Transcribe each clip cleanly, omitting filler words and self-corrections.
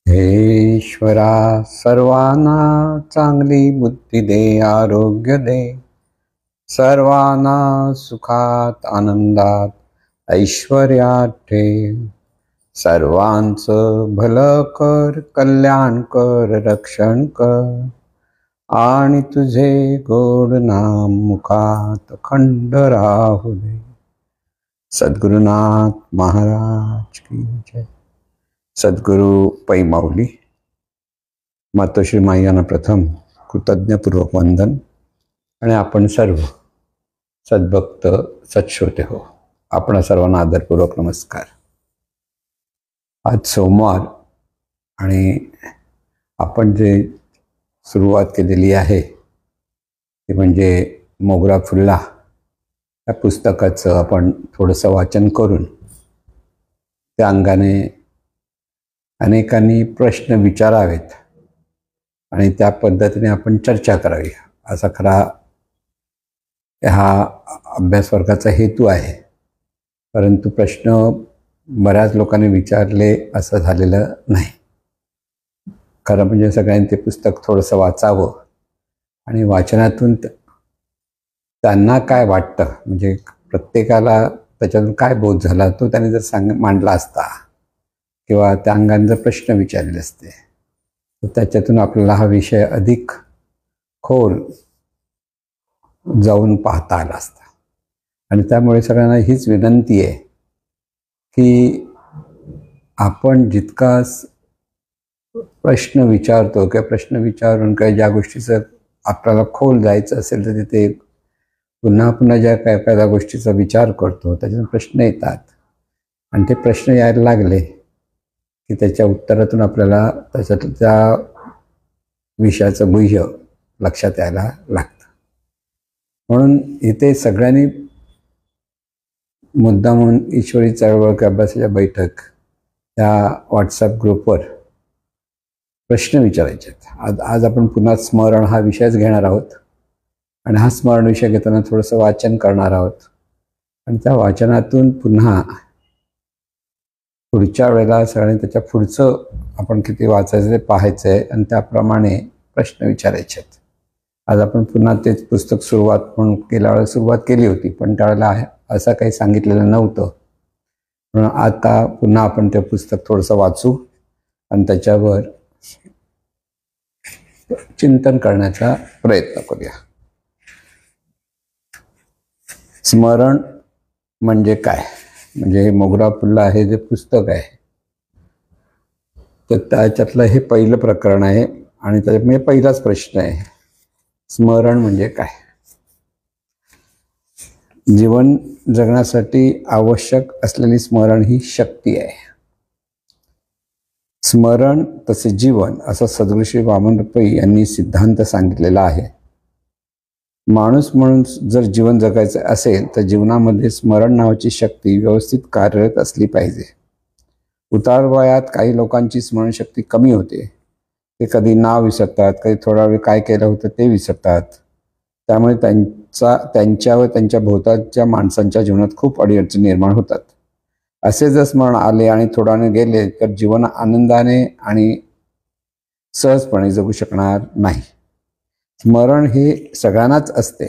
हे ईश्वरा, सर्वांना चांगली बुद्धी दे, आरोग्य दे, सर्वांना सुखात आनंदात ऐश्वर्यात ठेव. सर्वांचं भलं कर, कल्याण कर, रक्षण कर, आणि तुझे गोड नाम मुखात खंड राहू दे. सद्गुरुनाथ महाराज की जय. सद्गुरु पै माऊली. मातोश्री माईयांना प्रथम कृतज्ञपूर्वक वंदन. आणि आपण सर्व सद्भक्त सत्श्रोते हो, आपण सर्वांना आदरपूर्वक नमस्कार. आज सोमवार आणि आपण जे सुरुवात केलेली आहे ते म्हणजे मोगरा फुलला या पुस्तकाचं आपण थोडंसं वाचन करून त्या अंगाने अनेकांनी प्रश्न विचारावेत आणि त्या पद्धतीने आपण चर्चा करावी, असा खरा हा अभ्यास वर्गाचा हेतू आहे. परंतु प्रश्न बऱ्याच लोकांनी विचारले असं झालेलं नाही. खरं म्हणजे सगळ्यांनी ते पुस्तक थोडंसं वाचावं आणि वाचनातून त्यांना काय वाटतं, म्हणजे प्रत्येकाला त्याच्यातून काय बोध झाला तो त्यांनी जर मांडला असता किंवा त्या अंगाने जर प्रश्न विचारले असते तर त्याच्यातून आपल्याला हा विषय अधिक खोल जाऊन पाहता आला असता. आणि त्यामुळे सगळ्यांना हीच विनंती आहे की आपण जितका प्रश्न विचारतो किंवा प्रश्न विचारून काही ज्या गोष्टीचं आपल्याला खोल जायचं असेल तर तिथे पुन्हा पुन्हा ज्या काय त्या गोष्टीचा विचार करतो त्याच्यातून प्रश्न येतात आणि ते प्रश्न यायला लागले की त्याच्या उत्तरातून आपल्याला त्याच्यात त्या विषयाचं गुह्य लक्षात यायला लागतं. म्हणून इथे सगळ्यांनी मुद्दामून ईश्वरी चळवळ अभ्यासाच्या बैठक या व्हॉट्सअप ग्रुपवर प्रश्न विचारायचे आहेत. आज आपण पुन्हा स्मरण हा विषयच घेणार आहोत आणि हा स्मरण विषय घेताना थोडंसं वाचन करणार आहोत आणि त्या वाचनातून पुन्हा पुढच्या वेळेला सगळ्यांनी त्याच्या पुढचं आपण किती वाचायचं ते पाहायचं आहे आणि त्याप्रमाणे प्रश्न विचारायचे आहेत. आज आपण पुन्हा तेच पुस्तक सुरुवात म्हणून गेल्या वेळेला सुरुवात केली होती, पण त्यावेळेला असं काही सांगितलेलं नव्हतं. म्हणून आता पुन्हा आपण ते पुस्तक थोडंसं वाचू आणि त्याच्यावर चिंतन करण्याचा प्रयत्न करूया. स्मरण म्हणजे काय, म्हणजे मोगरा फुलला हे जे पुस्तक आहे तर त्याच्यातलं हे पहिलं प्रकरण आहे आणि त्याच्यात म्हणजे पहिलाच प्रश्न आहे, स्मरण म्हणजे काय. जीवन जगण्यासाठी आवश्यक असलेली स्मरण ही शक्ती आहे. स्मरण तसे जीवन असं सद्गुरू श्री वामन पै यांनी सिद्धांत सांगितलेला आहे. माणूस म्हणून जर जीवन जगायचं असेल तर जीवनामध्ये स्मरण नावाची शक्ती व्यवस्थित कार्यरत असली पाहिजे. उतार वयात काही लोकांची स्मरणशक्ती कमी होते. ते कधी नाव विसरतात, कधी थोडा वेळ काय केलं होतं ते विसरतात. त्यामुळे त्यांच्या व त्यांच्या भोवतालच्या माणसांच्या जीवनात खूप अडीअडचणी निर्माण होतात. असे जर स्मरण आले आणि थोड्याने गेले तर जीवन आनंदाने आणि सहजपणे जगू शकणार नाही. स्मरण हे सगळ्यांनाच असते.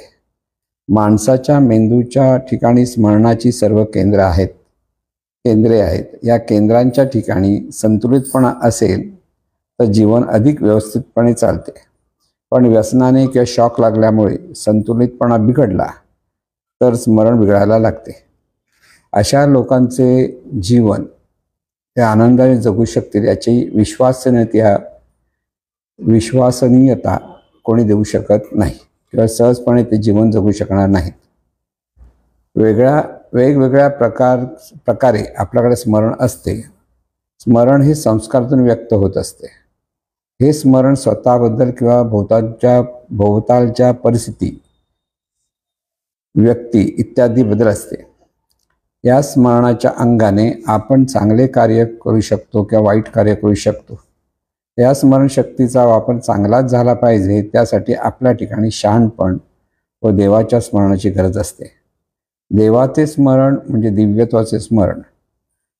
माणसाच्या मेंदूच्या ठिकाणी स्मरणाची सर्व केंद्रे आहेत. या केंद्रांच्या ठिकाणी संतुलितपणा असेल तर जीवन अधिक व्यवस्थितपणे चालते. पण व्यसनाने किंवा शॉक लागल्यामुळे संतुलितपणा बिघडला तर स्मरण बिघडायला लागते. अशा लोकांचे जीवन हे आनंदाने जगू शकतील याची विश्वसनीयता कोणी देऊ शकत नाही किंवा सहजपणे ते जीवन जगू शकणार नाहीत. वेगवेगळ्या प्रकारे आपल्याकडे स्मरण असते. स्मरण हे संस्कारातून व्यक्त होत असते. हे स्मरण स्वतःबद्दल किंवा भोवतालच्या परिस्थिती, व्यक्ती इत्यादी बद्दल असते. या स्मरणाच्या अंगाने आपण चांगले कार्य करू शकतो किंवा वाईट कार्य करू शकतो. या स्मरणशक्तीचा वापर चांगलाच झाला पाहिजे, त्यासाठी आपल्या ठिकाणी शहाणपण व देवाच्या स्मरणाची गरज असते. देवाचे स्मरण म्हणजे दिव्यत्वाचे स्मरण.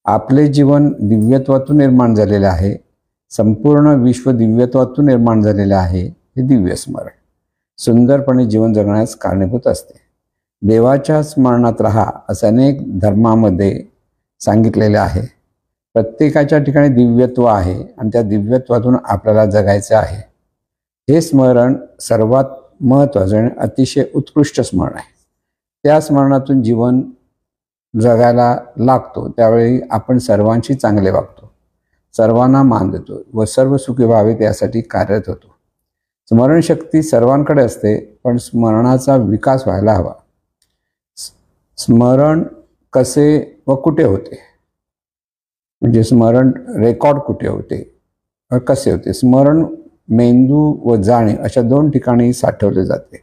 आपले जीवन दिव्यत्वातून निर्माण झालेले आहे. संपूर्ण विश्व दिव्यत्वातून निर्माण झालेले आहे हे दिव्य स्मरण सुंदरपणे जीवन जगण्यास कारणीभूत असते. देवाच्या स्मरणात राहा असं अनेक धर्मामध्ये सांगितलेले आहे. प्रत्येकाच्या ठिकाणी दिव्यत्व आहे आणि त्या दिव्यत्वातून आपल्याला जगायचे आहे. हे स्मरण सर्वात महत्त्वाचं आणि अतिशय उत्कृष्ट स्मरण आहे. त्या स्मरणातून जीवन जगायला लागतो त्यावेळी आपण सर्वांशी चांगले वागतो, सर्वांना मान देतो व सर्व सुखी व्हावेत यासाठी कार्यरत होतो. स्मरणशक्ती सर्वांकडे असते, पण स्मरणाचा विकास व्हायला हवा. स्मरण कसे व कुठे होते, म्हणजे स्मरण रेकॉर्ड कुठे होते व कसे होते? स्मरण मेंदू व जाणीव अशा दोन ठिकाणी साठवले जाते.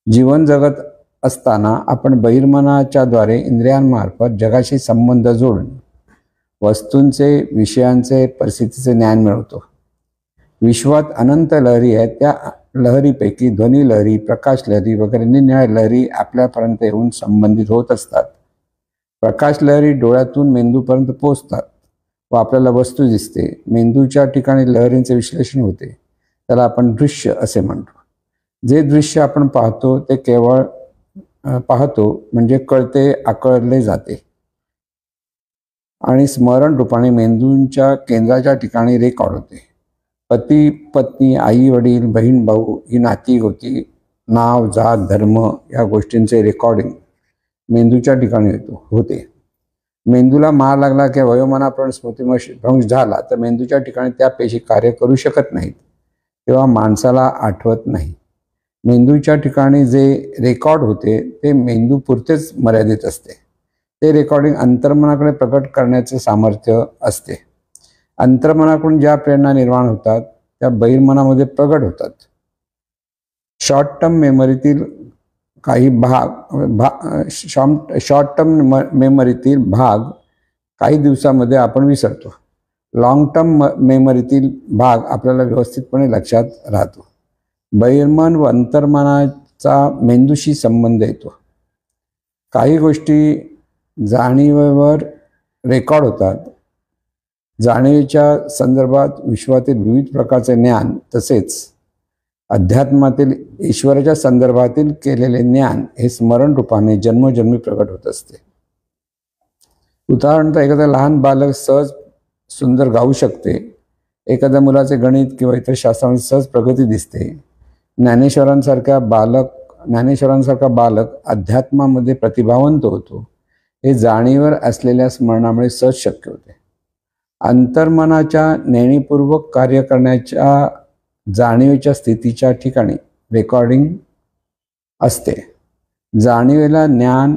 जीवन जगत असताना आपण बहिर्मनाच्या द्वारे इंद्रियांमार्फत जगाशी संबंध जोडून वस्तूंचे, विषयांचे, परिस्थितीचे ज्ञान मिळवतो. विश्वात अनंत लहरी आहेत. त्या लहरीपैकी ध्वनी लहरी, प्रकाश लहरी वगैरे निरनिराळ्या लहरी आपल्यापर्यंत येऊन संबंधित होत असतात. प्रकाश लहरी डोळ्यातून मेंदूपर्यंत पोहोचतात व आपल्याला वस्तू दिसते. मेंदूच्या ठिकाणी लहरींचे विश्लेषण होते, त्याला आपण दृश्य असे म्हणतो. जे दृश्य आपण पाहतो ते केवळ पाहतो म्हणजे कळते, आकळले जाते आणि स्मरण रूपाने मेंदूंच्या केंद्राच्या ठिकाणी रेकॉर्ड होते. पती पत्नी, आई वडील, बहीण भाऊ ही नाती होती. नाव, जात, धर्म या गोष्टींचे रेकॉर्डिंग मेंदूच्या ठिकाणी होते. मेंदूला मार लागला किंवा वयोमानाप्रमाणे स्मृतिभ्रंश झाला तर मेंदूच्या ठिकाणी त्या पेशी कार्य करू शकत नाहीत, तेव्हा माणसाला आठवत नाही. मेंदूच्या ठिकाणी जे रेकॉर्ड होते ते मेंदूपुरतेच मर्यादित असते. ते रेकॉर्डिंग अंतर्मनाकडे प्रकट करण्याचे सामर्थ्य असते. अंतर्मनाकडून ज्या प्रेरणा निर्माण होतात त्या बहिर्मनामध्ये प्रगट होतात. शॉर्ट टर्म मेमरीतील काही शॉर्ट टर्म मेमरीतील भाग काही दिवसामध्ये आपण विसरतो. लॉंग टर्म मेमरीतील भाग आपल्याला व्यवस्थितपणे लक्षात राहतो. बहिर्मन व अंतर्मनाचा मेंदूशी संबंध येतो. काही गोष्टी जाणीवेवर रेकॉर्ड होतात. जाणीवेच्या संदर्भात विश्वातील विविध प्रकारचे ज्ञान तसेच अध्यात्मातील ईश्वराच्या संदर्भातील केलेले ज्ञान हे स्मरण रूपाने जन्मोजन्मी प्रकट होत असते. उदाहरणार्थ एखादा लहान बालक सहज सुंदर गाऊ शकते. एखाद्या मुलाचे गणित किंवा इतर शास्त्रामध्ये सहज प्रगती दिसते. ज्ञानेश्वरांसारखा बालक अध्यात्मामध्ये प्रतिभावंत होतो. हे जाणीवर असलेल्या स्मरणामुळे सहज शक्य होते. अंतर्मनाच्या नेणीपूर्वक कार्य करण्याच्या जाणीवेच्या स्थितीच्या ठिकाणी रेकॉर्डिंग असते. जाणीवेला ज्ञान,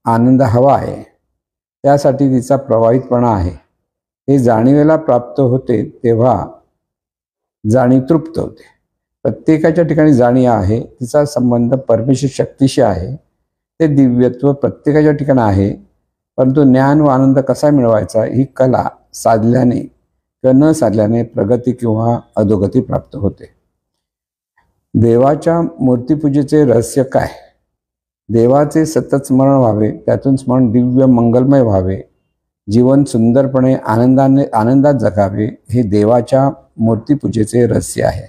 आनंद हवा आहे, त्यासाठी तिचा प्रवाहितपणा आहे. हे जाणीवेला प्राप्त होते तेव्हा जाणीव तृप्त होते. प्रत्येकाच्या ठिकाणी जाणीव आहे, तिचा संबंध परमेश्वर शक्तीशी आहे. ते दिव्यत्व प्रत्येकाच्या ठिकाणी आहे, परंतु ज्ञान व आनंद कसा मिळवायचा ही कला साधल्याने किंवा न साधल्याने प्रगती किंवा अधोगती प्राप्त होते. देवाच्या मूर्तीपूजेचे रहस्य काय? देवाचे सतत स्मरण व्हावे, त्यातून स्मरण दिव्य मंगलमय व्हावे, जीवन सुंदरपणे आनंदात जगावे हे देवाच्या मूर्तीपूजेचे रहस्य आहे.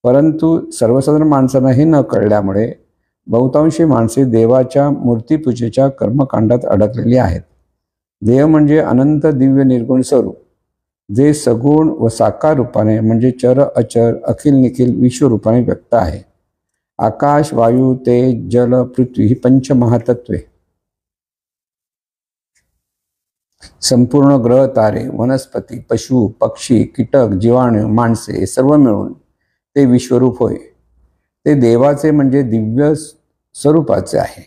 परंतु सर्वसाधारण माणसांना हे न कळल्यामुळे बहुतांशी माणसे देवाच्या मूर्तीपूजेच्या कर्मकांडात अडकलेली आहेत. देव म्हणजे अनंत दिव्य निर्गुण स्वरूप, जे सगुण व साकार रूपाने म्हणजे चर अचर अखिल निखिल विश्वरूपाने व्यक्त आहे. आकाश, वायू, तेज, जल, पृथ्वी ही पंचमहातत्वे, संपूर्ण ग्रह, तारे, वनस्पती, पशु, पक्षी, कीटक, जीवाणू, माणसे हे सर्व मिळून ते विश्वरूप होय. ते देवाचे म्हणजे दिव्य स्वरूपाचे आहे.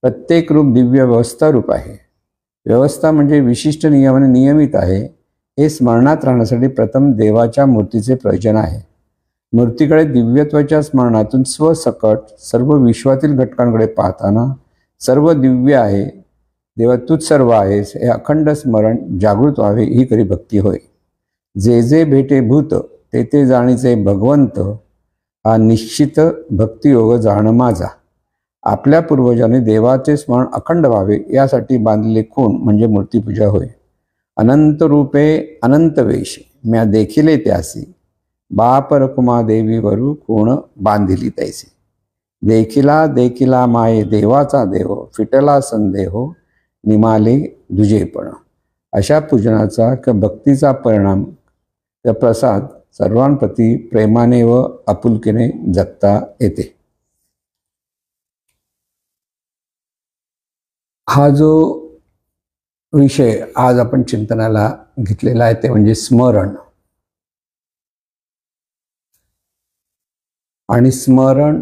प्रत्येक रूप दिव्य व्यवस्था रूप आहे. व्यवस्था म्हणजे विशिष्ट नियमाने नियमित आहे. हे स्मरणात राहण्यासाठी प्रथम देवाच्या मूर्तीचे प्रयोजन आहे. मूर्तीकडे दिव्यत्वाच्या स्मरणातून स्वसकट सर्व विश्वातील घटकांकडे पाहताना सर्व दिव्य आहे, देवा तूच सर्व आहेस हे अखंड स्मरण जागृत व्हावे ही खरी भक्ती होय. जे जे भेटे भूत ते ते जाणीचे भगवंत, हा निश्चित भक्तियोग जाण माझा. आपल्या पूर्वजांनी देवाचे स्मरण अखंड व्हावे यासाठी बांधलेले खूण म्हणजे मूर्तीपूजा होय. अनंत रूपे अनंत वेश, म्या देखिले त्यासी, बाप रकुमा देवी वरू कोण बांधिली तैसी, देखिला देखिला माये देवाचा देव, फिटला संदेह निमाले दुजेपण. अशा पूजनाचा किंवा भक्तीचा परिणाम किंवा प्रसाद सर्वांप्रती प्रेमाने व आपुलकीने जगता येते. हा जो विषय आज आपण चिंतनाला घेतलेला आहे ते म्हणजे स्मरण. आणि स्मरण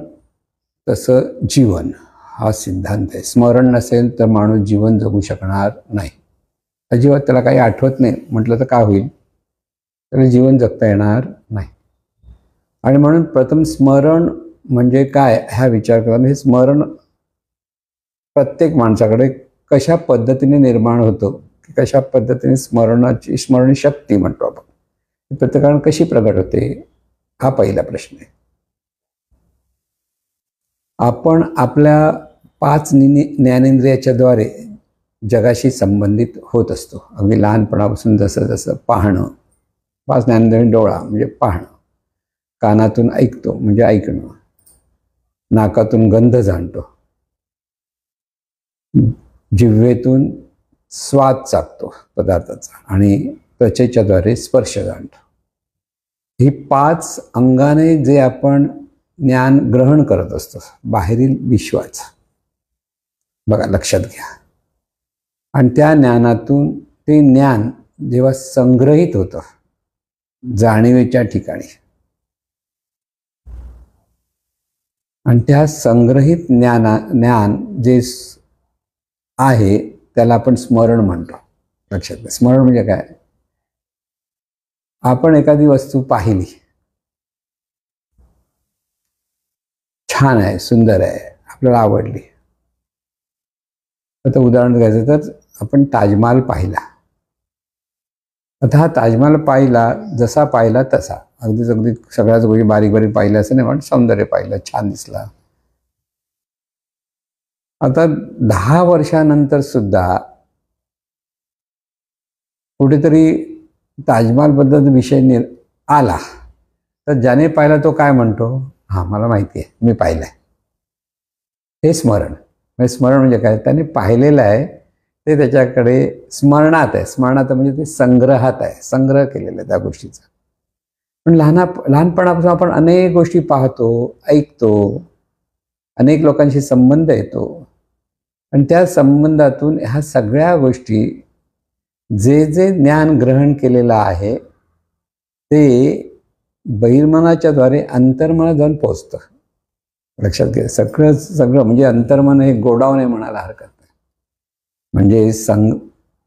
तसं जीवन हा सिद्धांत आहे. स्मरण नसेल तर माणूस जीवन जगू शकणार नाही. अजिबात त्याला काही आठवत नाही म्हटलं तर काय होईल, त्याला जीवन जगता येणार नाही. आणि म्हणून प्रथम स्मरण म्हणजे काय हा विचार करा. हे स्मरण प्रत्येक माणसाकडे कशा पद्धतीने निर्माण होतं, की कशा पद्धतीने स्मरण शक्ती म्हणतो आपण, प्रत्येकाने कशी प्रगट होते, हा पहिला प्रश्न आहे. आपण आपल्या 5 ज्ञानेंद्रियाच्या द्वारे जगाशी संबंधित होत असतो. अगदी लहानपणापासून जसं जसं पाहणं, 5 ज्ञानेंद्रिय, डोळा म्हणजे पाहणं, कानातून ऐकतो म्हणजे ऐकणं, नाकातून गंध जाणतो, जिव्हेतून स्वाद चाखतो पदार्थाचा, आणि त्वचेच्या द्वारे स्पर्श जाणतो. ही 5 अंगाने जे आपण ज्ञान ग्रहण करत असतो बाहेरील विश्वाचं, बघा लक्षात घ्या. आणि त्या ज्ञानातून ते ज्ञान जेव्हा संग्रहित होतं जाणीवेच्या ठिकाणी, आणि त्या संग्रहित ज्ञान जे आहे त्याला आपण स्मरण म्हणतो. लक्षात घ्या. स्मरण म्हणजे काय, आपण एखादी वस्तू पाहिली, छान आहे, सुंदर आहे, आपल्याला आवडली. आता उदाहरण घ्यायचं तर आपण ताजमहाल पाहिला. आता हा ताजमहाल पाहिला, जसा पाहिला तसा, अगदी सगळ्याच गोष्टी बारीक बारीक पाहिल्या असं नाही, पण सौंदर्य पाहिलं, छान दिसला. आता 10 वर्षानंतर सुद्धा कुठेतरी ताजमहालबद्दल विषय आला तर ज्याने पाहिला तो काय म्हणतो, हा मला माहिती आहे, मी पाहिलंय. हे स्मरण. स्मरण म्हणजे काय, त्याने पाहिलेलं आहे ते त्याच्याकडे स्मरणात आहे. स्मरणात म्हणजे ते संग्रहात आहे, संग्रह केलेला आहे त्या गोष्टीचा. पण लहानपणापासून आपण अनेक गोष्टी पाहतो, ऐकतो, अनेक लोकांशी संबंध येतो, आणि त्या संबंधातून ह्या सगळ्या गोष्टी जे जे ज्ञान ग्रहण केलेलं आहे ते बहिर्मनाच्या द्वारे अंतर्मनात जाऊन पोचतं. लक्षात घ्या. सगळं म्हणजे अंतर्मन हे गोडाऊन आहे म्हणायला हरकत नाही. म्हणजे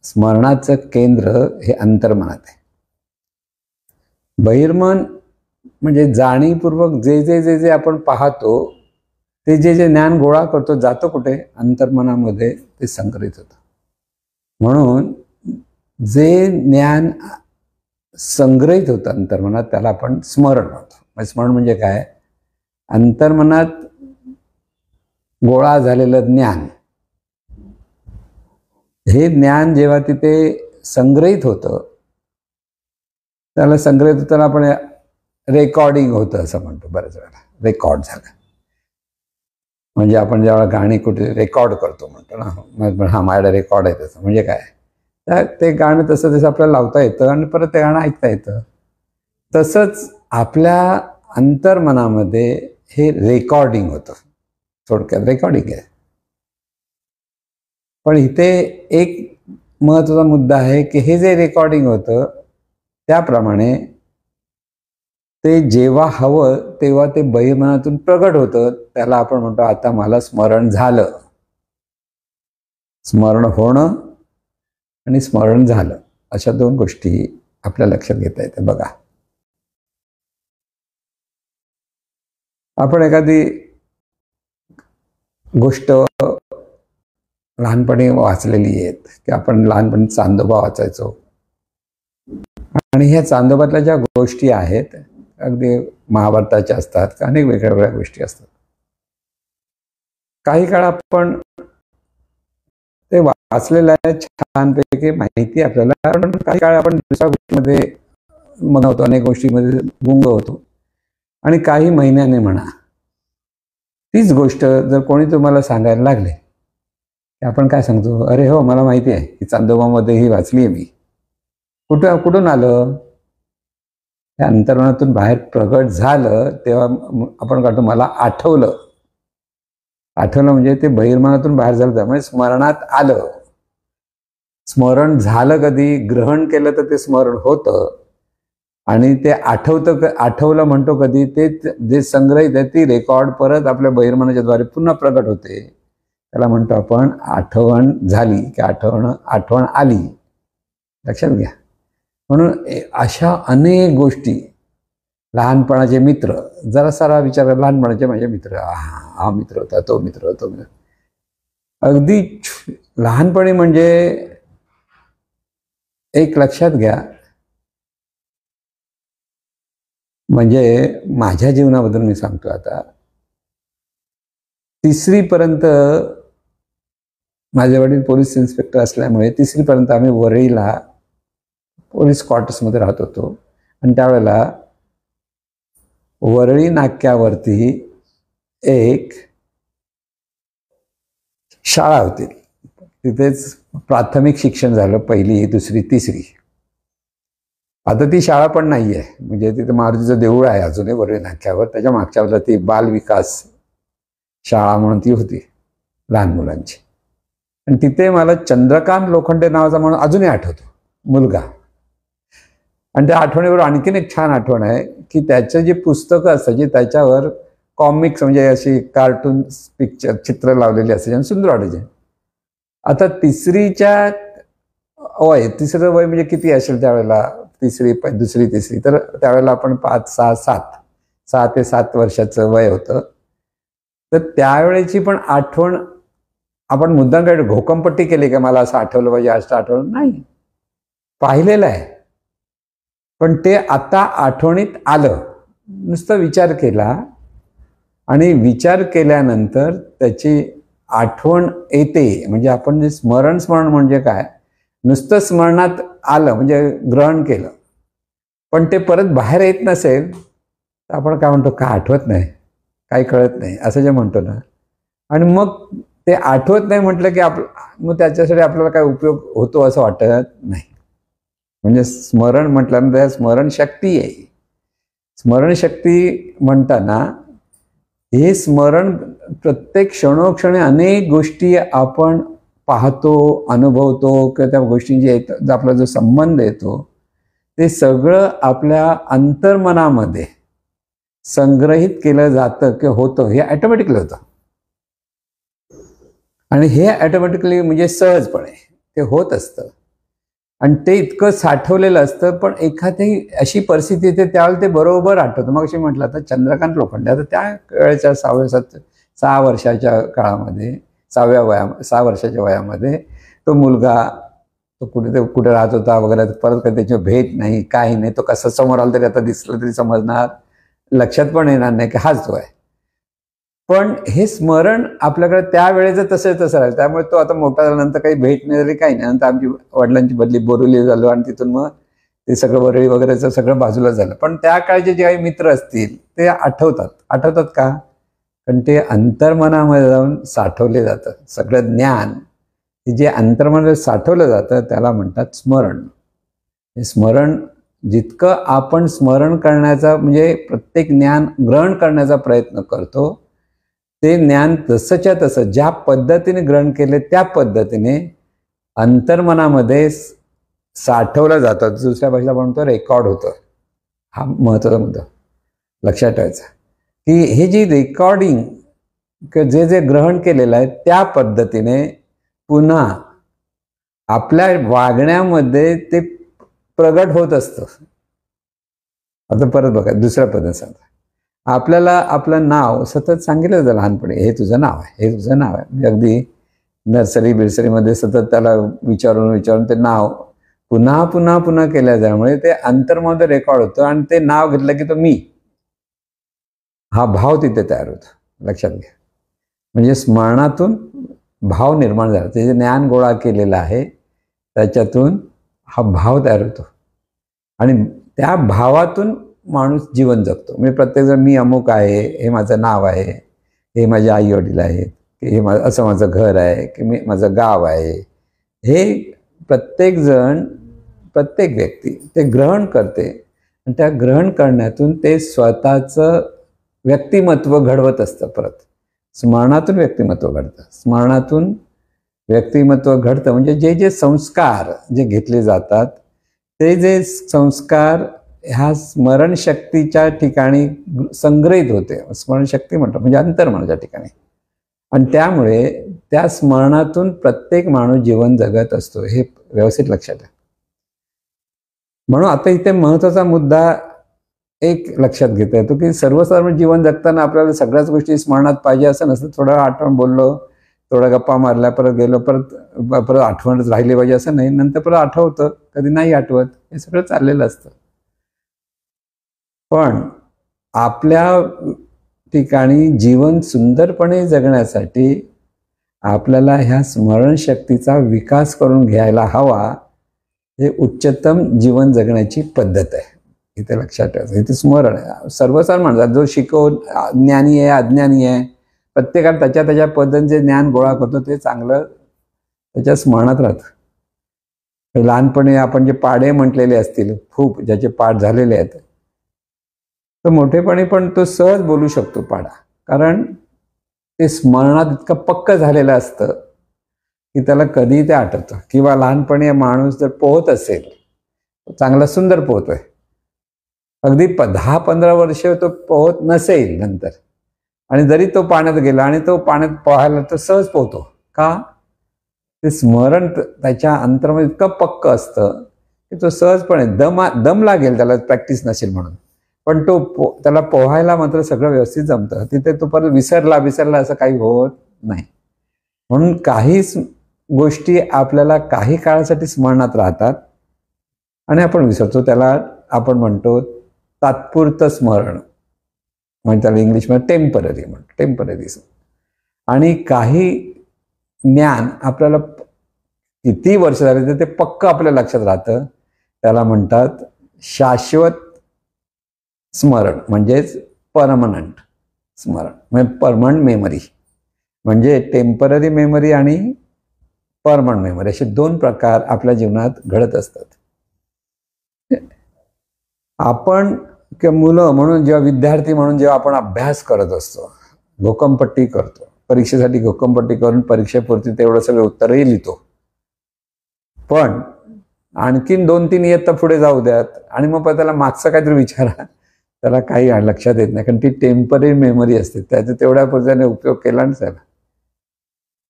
स्मरणाचं केंद्र हे अंतर्मनात आहे. बहिर्मन म्हणजे जाणीवपूर्वक जे जे जे जे आपण पाहतो ते जे जे ज्ञान गोळा करतो जातो कुठे, अंतर्मनामध्ये ते संग्रहित होतं. म्हणून जे ज्ञान संग्रहित होतं अंतर्मनात त्याला आपण स्मरण म्हणतो. स्मरण म्हणजे काय, अंतर्मनात गोळा झालेलं ज्ञान, हे ज्ञान जेव्हा तिथे संग्रहित होतं त्याला संग्रहित होताना आपण रेकॉर्डिंग होतं असं म्हणतो. बऱ्याच वेळेला रेकॉर्ड झालं म्हणजे आपण जेव्हा गाणी कुठे रेकॉर्ड करतो म्हणतो ना, हा माझ्याकडे रेकॉर्ड आहे तसं. म्हणजे काय, तर ते गाणं तसं तसं आपल्याला लावता येतं आणि परत ते गाणं ऐकता येतं. तसंच आपल्या अंतर्मनामध्ये हे रेकॉर्डिंग होतं. थोडक्यात रेकॉर्डिंग आहे. पण इथे एक महत्त्वाचा मुद्दा आहे की हे जे रेकॉर्डिंग होतं त्याप्रमाणे ते जेव्हा हवं तेव्हा ते बहिर्मनातून प्रगट होतं. त्याला आपण म्हणतो आता मला स्मरण झालं. स्मरण होणं आणि स्मरण झालं अशा 2 गोष्टी आपल्या लक्षात घेता येतात. बघा, आपण एखादी गोष्ट लहानपणी वाचलेली आहेत की आपण लहानपणी चांदोबा वाचायचो, आणि ह्या चांदोबातल्या ज्या गोष्टी आहेत अगदी महाभारताच्या असतात, अनेक वेगळ्या गोष्टी असतात. काही काळ आपण ते वाचलेलं आहे, छानपैकी माहिती आपल्याला, पण काही काळ आपण दुसऱ्या गोष्टीमध्ये मग होतो, अनेक गोष्टीमध्ये गुंग होतो. आणि काही महिन्याने म्हणा तीच गोष्ट जर कोणी तुम्हाला सांगायला लागले की आपण काय सांगतो, अरे हो मला माहिती आहे, ही चांदोबामध्ये ही वाचली आहे मी. कुठून आलं? त्या अंतर्मनातून बाहेर प्रगट झालं तेव्हा आपण काढतो मला आठवलं. आठवलं म्हणजे ते बहिर्मनातून बाहेर झालं, त्यामुळे स्मरणात आलं. स्मरण झालं कधी, ग्रहण केलं तर ते स्मरण होतं. आणि ते आठवलं म्हणतो कधी, ते जे संग्रहित आहे ती रेकॉर्ड परत आपल्या बहिर्मनाच्या द्वारे पुन्हा प्रगट होते. त्याला म्हणतो आपण आठवण झाली की आठवण आली. लक्षात घ्या. म्हणून अशा अनेक गोष्टी, लहानपणाचे मित्र, जरा सारा विचार, लहानपणाचे माझे मित्र, हा मित्र होता, तो मित्र, अगदी लहानपणी. म्हणजे एक लक्षात घ्या, म्हणजे माझ्या जीवनाबद्दल मी सांगतो आता. 3री पर्यंत माझे वडील पोलीस इन्स्पेक्टर असल्यामुळे 3री पर्यंत आम्ही वरळीला पोलीस क्वार्टर्समध्ये राहत होतो. आणि त्यावेळेला वरळी नाक्यावरती एक शाळा होती. तिथेच प्राथमिक शिक्षण झालं, 1ली, 2री, 3री. आता ती शाळा पण नाही आहे. म्हणजे तिथे मारुतीचं देऊळ आहे अजूनही वरळी नाक्यावर. त्याच्या मागच्या बाजूला ती बालविकास शाळा म्हणून ती होती लहान मुलांची. आणि तिथे मला चंद्रकांत लोखंडे नावाचा म्हणून अजूनही आठवतो मुलगा. आणि त्या आठवणीवर आणखीन एक छान आठवण आहे की त्याचं जे पुस्तकं असायची त्याच्यावर कॉमिक्स, म्हणजे अशी कार्टून पिक्चर चित्र लावलेली असायची आणि सुंदर वाटायचे. आता 3रीच्या वय, 3रं वय म्हणजे किती असेल त्यावेळेला, 3री, 2री, 3री, तर त्यावेळेला आपण 5, 6, 6 ते 7 वर्षाचं वय होतं. तर त्यावेळेची पण आठवण आपण मुद्दाम काय घोकंपट्टी केली का मला असं आठवलं पाहिजे, असं आठवलं नाही, पाहिलेलं आहे. पण ते आता आठवणीत आलं. नुसतं विचार केला आणि विचार केल्यानंतर त्याची आठवण येते. म्हणजे आपण जे स्मरण म्हणजे काय, नुसतं स्मरणात आलं म्हणजे ग्रहण केलं, पण ते परत बाहेर येत नसेल तर आपण काय म्हणतो, का आठवत नाही, काही कळत नाही असं जे म्हणतो ना. आणि मग ते आठवत नाही म्हटलं की मग त्याच्यासाठी आपल्याला काय उपयोग होतो असं वाटत नाही. म्हणजे स्मरण म्हटल्यानंतर स्मरणशक्ती आहे. स्मरणशक्ती म्हणताना हे स्मरण प्रत्येक क्षणोक्षणी अनेक गोष्टी आपण पाहतो, अनुभवतो, किंवा त्या गोष्टींची आपला जो संबंध येतो ते सगळं आपल्या अंतर्मनामध्ये संग्रहित केलं जातं की होतं. हे ऑटोमॅटिकली होतं. आणि हे ऑटोमॅटिकली म्हणजे सहजपणे ते होत असतं. आणि ते इतकं साठवलेलं असतं. पण एखादी अशी परिस्थिती येते त्यावेळेला ते बरोबर आठवतं. मग अशी म्हटलं आता चंद्रकांत लोखंडे, आता त्या वेळेच्या 6 वर्षाच्या काळामध्ये, 6 वर्षाच्या वयामध्ये तो मुलगा, तो कुठे राहत होता वगैरे, परत कधी त्याची भेट नाही, काही नाही. तो कसा समोर आला तरी आता दिसलं तरी समजणार, लक्षात पण येणार नाही की हाच तो आहे. पण हे स्मरण आपल्याकडे त्यावेळेचं तसं राहिलं. त्यामुळे तो आता मोठा झाल्यानंतर काही भेट नाही झाली, काही नाही. नंतर आमची वडिलांची बदली बोरिवली झालो आणि तिथून मग ते सगळं वरळी वगैरेचं सगळं बाजूला झालं. पण त्या काळचे जे काही मित्र असतील ते आठवतात का? पण ते अंतर्मनामध्ये जाऊन साठवले जातं. सगळं ज्ञान जे अंतर्मनामध्ये साठवलं जातं त्याला म्हणतात स्मरण. हे स्मरण जितकं आपण स्मरण करण्याचा म्हणजे प्रत्येक ज्ञान ग्रहण करण्याचा प्रयत्न करतो, ते ज्ञान तसंच्या तसं ज्या पद्धतीने ग्रहण केले त्या पद्धतीने अंतर्मनामध्ये साठवलं जातं. दुसऱ्या भाषेला म्हणतो रेकॉर्ड होतं. हा महत्त्वाचा मुद्दा लक्षात ठेवायचा की हे जी रेकॉर्डिंग जे ग्रहण केलेलं आहे त्या पद्धतीने पुन्हा आपल्या वागण्यामध्ये ते प्रगट होत असतं. आता परत बघा, दुसऱ्या पद्धतीने सांगतो. आपल्याला आपलं नाव सतत सांगितलं जातं लहानपणी, हे तुझं नाव आहे, हे तुझं नाव आहे. म्हणजे अगदी नर्सरी बिर्सरीमध्ये सतत त्याला विचारून ते नाव पुन्हा केल्या त्यामुळे ते अंतर्मनामध्ये रेकॉर्ड होतं. आणि ते नाव घेतलं की तो मी, हा भाव तिथे तयार होतो. लक्षात घ्या. म्हणजे स्मरणातून भाव निर्माण झाला. ते जे ज्ञान गोळा केलेलं आहे त्याच्यातून हा भाव तयार होतो. आणि त्या भावातून माणूस जीवन जगतो. म्हणजे प्रत्येकजण मी अमुक आहे, हे माझं नाव आहे, हे माझे आई वडील आहेत, की हे असं माझं घर आहे, की माझं गाव आहे, हे प्रत्येकजण प्रत्येक व्यक्ती ते ग्रहण करते आणि त्या ग्रहण करण्यातून ते स्वतःचं व्यक्तिमत्व घडवत असतं. परत स्मरणातून व्यक्तिमत्व घडतं. स्मरणातून व्यक्तिमत्व घडतं म्हणजे जे जे संस्कार जे घेतले जातात ते जे संस्कार ह्या स्मरणशक्तीच्या ठिकाणी संग्रहित होते. स्मरणशक्ती म्हणतो म्हणजे अंतर्मनाच्या ठिकाणी. आणि त्यामुळे त्या स्मरणातून प्रत्येक माणूस जीवन जगत असतो. हे व्यवस्थित लक्षात आहे. म्हणून आता इथे महत्त्वाचा मुद्दा एक लक्षात घेता येतो की सर्वसाधारण जीवन जगताना आपल्याला सगळ्याच गोष्टी स्मरणात पाहिजे असं नसतं. थोडं आठवण बोललो, थोडा गप्पा मारल्या, परत गेलो, परत आठवणच राहिली पाहिजे असं नाही. नंतर परत आठवतं, कधी नाही आठवत, हे सगळं चाललेलं असतं. पण आपल्या ठिकाणी जीवन सुंदरपणे जगण्यासाठी आपल्याला ह्या स्मरणशक्तीचा विकास करून घ्यायला हवा. हे उच्चतम जीवन जगण्याची पद्धत आहे. इथे लक्षात ठेवायचं. इथे स्मरण आहे. सर्वसाधारण म्हणतात जो ज्ञानी आहे, अज्ञानी आहे, प्रत्येकाला त्याच्या त्याच्या पद्धतीने जे ज्ञान गोळा करतो ते चांगलं त्याच्या स्मरणात राहतं. लहानपणी आपण जे पाढे म्हटलेले असतील, खूप ज्याचे पाठ झालेले आहेत, तर मोठेपणी पण तो सहज बोलू शकतो पाढा. कारण ते स्मरणात इतकं पक्क झालेलं असतं की त्याला कधीही ते आठवतं. किंवा लहानपणी माणूस जर पोहत असेल, चांगला सुंदर पोहतोय, अगदी 10-15 वर्ष तो पोहत नसेल नंतर, आणि जरी तो पाण्यात गेला आणि तो पाण्यात पोहायला तर सहज पोहतो. का? ते स्मरण त्याच्या अंतरामध्ये इतकं पक्क असतं की तो सहजपणे दम लागेल त्याला प्रॅक्टिस नसेल म्हणून, पण त्याला पोहायला मात्र सगळं व्यवस्थित जमतं. तिथे तो परत विसरला असं काही होत नाही. म्हणून काही गोष्टी आपल्याला काही काळासाठी स्मरणात राहतात आणि आपण विसरतो. त्याला आपण म्हणतो तात्पुरतं स्मरण, म्हणजे त्याला इंग्लिशमध्ये टेम्पररी म्हणतो, टेम्पररी. आणि काही ज्ञान आपल्याला किती वर्ष झाले तर ते पक्क आपल्या लक्षात राहतं. त्याला म्हणतात शाश्वत स्मरण, म्हणजेच परमनंट स्मरण, म्हणजे परमनंट मेमरी. म्हणजे टेम्पररी मेमरी आणि परमनंट मेमरी असे दोन प्रकार आपल्या जीवनात घडत असतात. आपण मुलं म्हणून जेव्हा विद्यार्थी म्हणून जेव्हा आपण अभ्यास करत असतो, घोकमपट्टी करतो, परीक्षेसाठी घोकमपट्टी करून परीक्षेपुरती तेवढं सगळं उत्तरही लिहितो. पण आणखीन 2-3 इयत्ता पुढे जाऊ द्यात आणि मग त्याला मागचं काहीतरी विचारा, त्याला काही लक्षात येत नाही. कारण ती टेम्पररी मेमरी असते, त्याचा तेवढ्या पुरत्याने उपयोग केला नाही त्याला.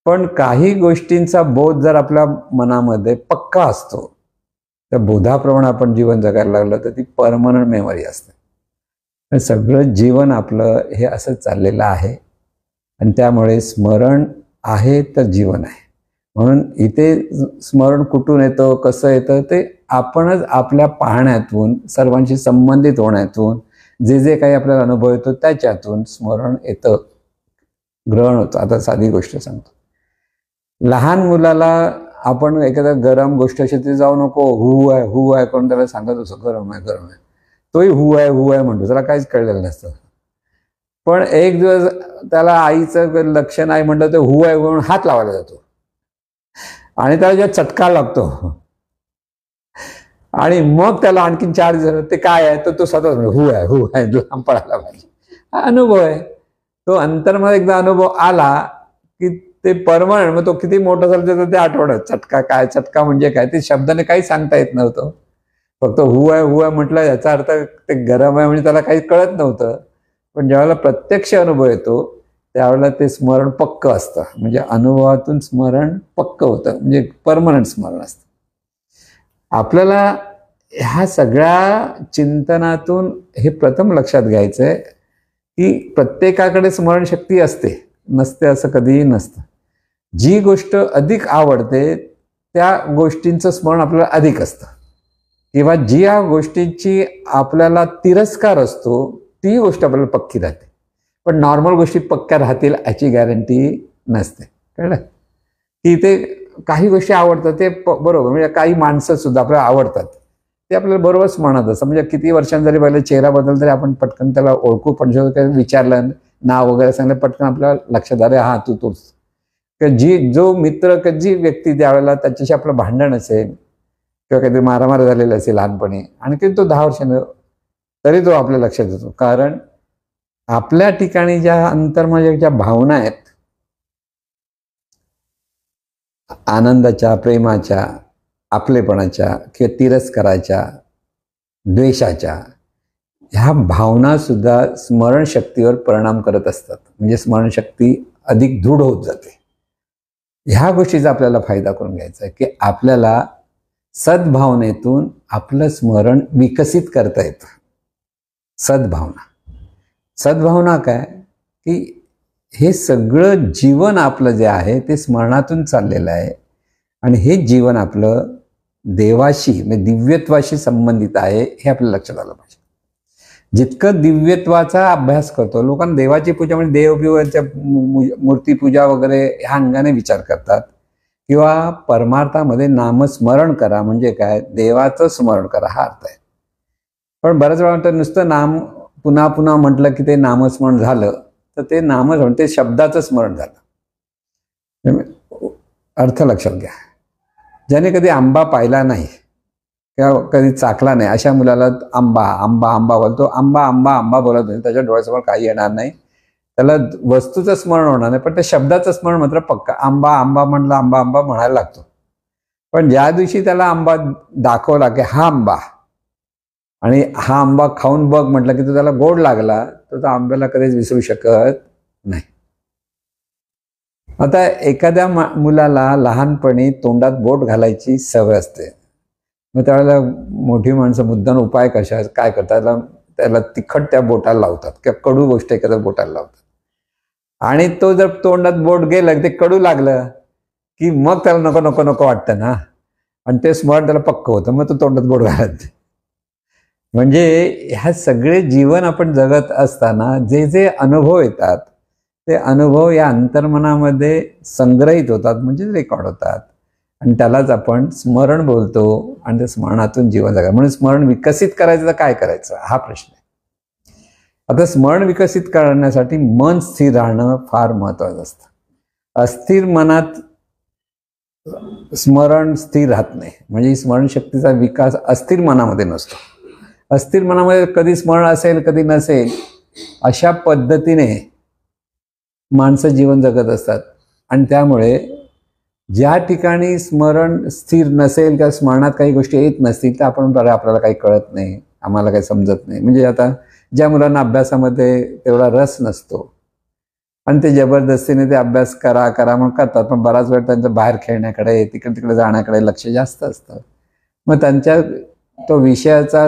पण काही गोष्टींचा बोध जर आपल्या मनामध्ये पक्का असतो, त्या बोधाप्रमाणे आपण जीवन जगायला लागलं तर ती परमनंट मेमरी असते. सगळं जीवन आपलं हे असं चाललेलं आहे आणि त्यामुळे स्मरण आहे तर जीवन आहे. म्हणून इथे स्मरण कुठून येतं, कसं येतं, ते आपणच आपल्या पाहण्यातून, सर्वांशी संबंधित होण्यातून, जे जे काही आपल्याला अनुभव येतो त्याच्यातून स्मरण येतं, ग्रहण होतं. आता साधी गोष्ट सांगतो. लहान मुलाला आपण एखाद्या गरम गोष्ट अशी तिथे जाऊ नको, हू आहे करून त्याला सांगत असतो गरम आहे. तोही हू आहे म्हणतो, त्याला काहीच कळलेलं नसतं. पण एक दिवस त्याला आईचं लक्ष नाही म्हणलं तर हू आहे म्हणून हात लावायला जातो आणि त्याला जेव्हा चटका लागतो आणि मग त्याला आणखीन 4 दिवस ते काय आहे तर तो स्वतः हू आहे लांब पडायला पाहिजे. हा अनुभव आहे. तो अंतर्मनात एकदा अनुभव आला की ते परमनंट, मग तो किती मोठा झाला तर ते आठवणं. चटका म्हणजे काय ते शब्दाने काही सांगता येत नव्हतं. फक्त हू आहे म्हटलं याचा अर्थ ते गरम आहे म्हणजे त्याला काही कळत नव्हतं. पण ज्यावेळेला प्रत्यक्ष अनुभव येतो त्यावेळेला ते स्मरण पक्क असतं. म्हणजे अनुभवातून स्मरण पक्क होतं, म्हणजे परमनंट स्मरण असतं. आपल्याला ह्या सगळ्या चिंतनातून हे प्रथम लक्षात घ्यायचं आहे की प्रत्येकाकडे स्मरणशक्ती असते, नसते असं कधीही नसतं. जी गोष्ट अधिक आवडते त्या गोष्टींचं स्मरण आपल्याला अधिक असतं, किंवा ज्या गोष्टींची आपल्याला तिरस्कार असतो ती गोष्ट आपल्याला पक्की राहते. पण नॉर्मल गोष्टी पक्क्या राहतील याची गॅरंटी नसते. कळलं? की ते काही गोष्टी आवडतात ते बरोबर, म्हणजे काही माणसं सुद्धा आपल्याला आवडतात, ते आपल्याला बरोबर स्मरणात असतं. म्हणजे किती वर्षांनी जरी पहिले चेहरा बदल तरी आपण पटकन त्याला ओळखू पण शकतो. काही विचारलं, नाव वगैरे सांगलं, पटकन आपल्याला लक्षात आलं, हा तूच. जो मित्र जी व्यक्ती त्यावेळेला त्याच्याशी आपलं भांडण असेल किंवा काहीतरी मारामार झालेला असेल लहानपणी, आणखी तो 10 वर्षांनी तरी तो आपल्या लक्षात येतो. कारण आपल्या ठिकाणी ज्या अंतर्मनाच्या भावना आहेत, आनंदाच्या, प्रेमाच्या, आपलेपणाच्या किंवा तिरस्काराच्या, द्वेषाच्या, ह्या भावना सुद्धा स्मरणशक्तीवर परिणाम करत असतात. म्हणजे स्मरणशक्ती अधिक दृढ होत जाते. ह्या गोष्टीचा आपल्याला फायदा करून घ्यायचा आहे की आपल्याला सद्भावनेतून आपलं स्मरण विकसित करता येतं. सद्भावना काय की हे सगळं जीवन आपलं जे आहे ते स्मरणातून चाललेलं आहे आणि हे जीवन आपलं देवाशी म्हणजे दिव्यत्वाशी संबंधित आहे हे आपल्या लक्षात आलं पाहिजे. जितकं दिव्यत्वाचा अभ्यास करतो, लोकांना देवाची पूजा म्हणजे देवबिवाच्या मूर्तीपूजा वगैरे ह्या अंगाने विचार करतात किंवा परमार्थामध्ये नामस्मरण करा म्हणजे काय, देवाचं स्मरण करा हा अर्थ आहे. पण बऱ्याच वेळा म्हणतात नुसतं नाम पुन्हा पुन्हा म्हटलं की ते नामस्मरण झालं, तर ते नामस्मरण ते शब्दाचं स्मरण झालं. अर्थ लक्षात घ्या. ज्याने कधी आंबा पाहिला नाही किंवा कधी चाखला नाही अशा मुलाला आंबा आंबा आंबा बोलतो, आंबा आंबा आंबा बोलत नाही, त्याच्या डोळ्यासमोर काही येणार नाही, त्याला वस्तूचं स्मरण होणार नाही, पण त्या शब्दाचं स्मरण मात्र पक्का. आंबा आंबा म्हटलं आंबा आंबा म्हणायला लागतो. पण ज्या दिवशी त्याला आंबा दाखवला की हा आंबा आणि हा आंबा खाऊन बघ म्हटलं की तो त्याला गोड लागला, तर तो आंब्याला कधीच विसरू शकत नाही. आता एखाद्या मुलाला लहानपणी तोंडात बोट घालायची सवय असते. मग त्यावेळेला मोठी माणसं मुद्दाम उपाय काय करतात, त्याला तिखट त्या बोटाला लावतात किंवा कडू गोष्ट एखाद्या बोटाला लावतात. आणि तो जर तोंडात बोट गेलं ते कडू लागलं की मग त्याला नको नको नको वाटतं ना, आणि ते स्मरण त्याला पक्क होतं, मग तो तोंडात बोट घालत. म्हणजे ह्या सगळे जीवन आपण जगत असताना जे जे अनुभव येतात ते अनुभव या अंतर्मनामध्ये संग्रहित होतात, म्हणजे रेकॉर्ड होतात, आणि त्यालाच आपण स्मरण बोलतो. आणि त्या स्मरणातून जीवन जगा. म्हणून स्मरण विकसित करायचं तर काय करायचं हा प्रश्न आहे. आता स्मरण विकसित करण्यासाठी मन स्थिर राहणं फार महत्वाचं असतं. अस्थिर मनात स्मरण स्थिर राहत नाही. म्हणजे स्मरणशक्तीचा विकास अस्थिर मनामध्ये नसतो. अस्थिर मनामध्ये कधी स्मरण असेल कधी नसेल अशा पद्धतीने माणसं जीवन जगत असतात. आणि त्यामुळे ज्या ठिकाणी स्मरण स्थिर नसेल किंवा स्मरणात काही गोष्टी येत नसतील तर आपण बरं आपल्याला काही कळत नाही, आम्हाला काही समजत नाही. म्हणजे आता ज्या मुलांना अभ्यासामध्ये तेवढा रस नसतो आणि ते जबरदस्तीने ते अभ्यास करा करा म्हणून करतात, पण बराच वेळ त्यांचं बाहेर खेळण्याकडे तिकडे तिकडे जाण्याकडे लक्ष जास्त असतं. मग त्यांच्या तो विषयाचा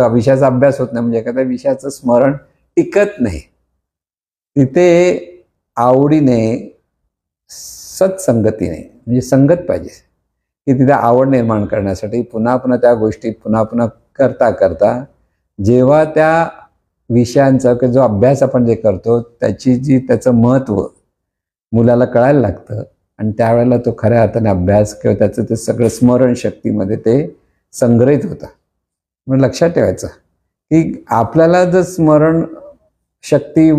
विषयाचा अभ्यास होत नाही, म्हणजे एखाद्या विषयाचं स्मरण टिकत नाही. तिथे आवडीने सत्संगतीने म्हणजे संगत पाहिजे की तिथे आवड निर्माण करण्यासाठी पुन्हा पुन्हा त्या गोष्टी पुन्हा पुन्हा करता करता जेव्हा त्या विषयांचा जो अभ्यास आपण जे करतो त्याचं महत्त्व मुलाला कळायला लागतं आणि त्यावेळेला तो खऱ्या अर्थाने अभ्यास किंवा त्याचं ते सगळं स्मरणशक्तीमध्ये ते संग्रहित होतं. म्हणून लक्षात ठेवायचं की आपल्याला जर स्मरण शक्ती